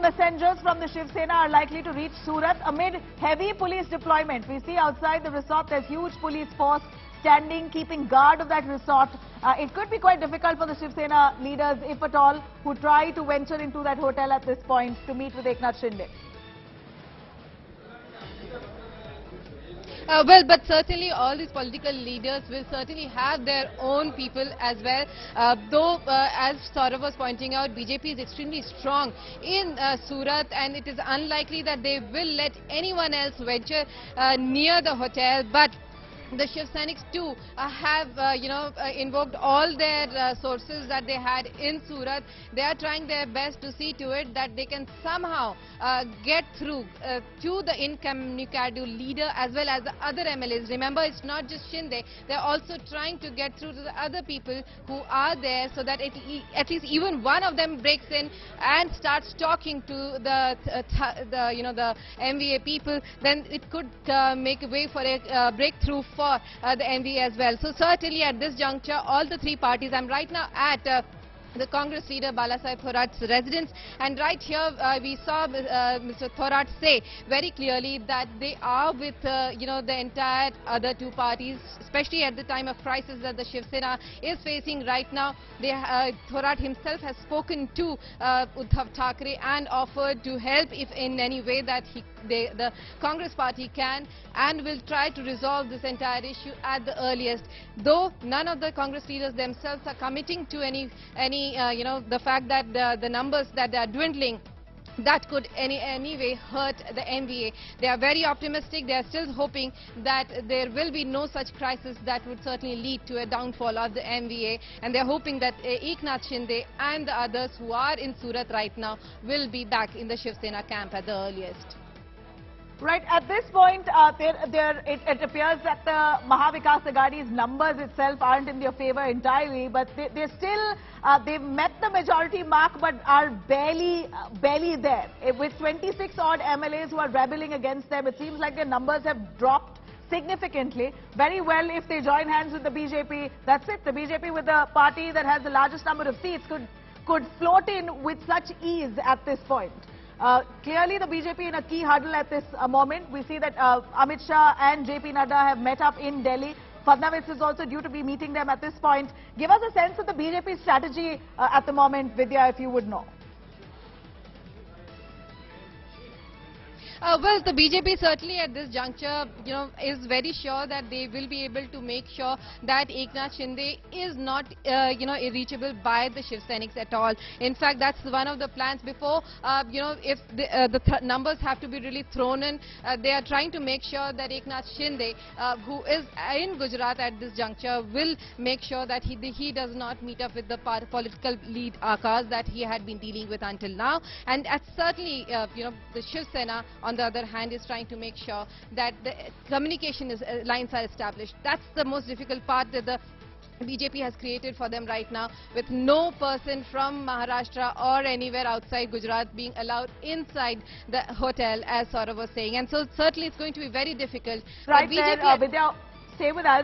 messengers from the Shiv Sena are likely to reach Surat amid heavy police deployment. We see outside the resort there's huge police force standing, keeping guard of that resort. It could be quite difficult for the Shiv Sena leaders, if at all, who try to venture into that hotel at this point to meet with Eknath Shinde. Well, but certainly all these political leaders will certainly have their own people as well. Though, as Saurav was pointing out, BJP is extremely strong in Surat, and it is unlikely that they will let anyone else venture near the hotel. But the Shiv Senics too have, invoked all their sources that they had in Surat. They are trying their best to see to it that they can somehow get through to the incommunicado leader as well as the other MLAs. Remember, it's not just Shinde. They're also trying to get through to the other people who are there, so that at least even one of them breaks in and starts talking to the MVA people. Then it could make a way for a breakthrough for the MVA as well. So certainly at this juncture, all the three parties, I'm right now at the Congress leader Balasaheb Thorat's residence, and right here we saw Mr. Thorat say very clearly that they are with the entire other two parties, especially at the time of crisis that the Shiv Sena is facing right now. Thorat himself has spoken to Uddhav Thackeray and offered to help if in any way that the Congress party can, and will try to resolve this entire issue at the earliest. Though none of the Congress leaders themselves are committing to the fact that the numbers that are dwindling, that could anyway hurt the MVA. They are very optimistic. They are still hoping that there will be no such crisis that would certainly lead to a downfall of the MVA, and they are hoping that Eknath Shinde and the others who are in Surat right now will be back in the Shiv Sena camp at the earliest. Right, at this point, it appears that the Mahavikas Aghadi's numbers itself aren't in their favor entirely, but they've met the majority mark but are barely there. With 26 odd MLAs who are rebelling against them, it seems like their numbers have dropped significantly. Very well, if they join hands with the BJP, that's it. The BJP, with the party that has the largest number of seats, could float in with such ease at this point. Clearly, the BJP in a key huddle at this moment. We see that Amit Shah and JP Nadda have met up in Delhi. Fadnavis is also due to be meeting them at this point. Give us a sense of the BJP strategy at the moment, Vidya, if you would know. Well, the BJP certainly at this juncture, is very sure that they will be able to make sure that Eknath Shinde is not, irreachable by the Shiv Senics at all. In fact, that's one of the plans before, if the numbers have to be really thrown in, they are trying to make sure that Eknath Shinde, who is in Gujarat at this juncture, will make sure that he does not meet up with the political lead Akash that he had been dealing with until now. And certainly, the Shiv Sena, on the other hand, is trying to make sure that the communication lines are established. That's the most difficult part that the BJP has created for them right now, with no person from Maharashtra or anywhere outside Gujarat being allowed inside the hotel, as Saurav was saying. And so certainly it's going to be very difficult. Right there, Vidya, stay with us.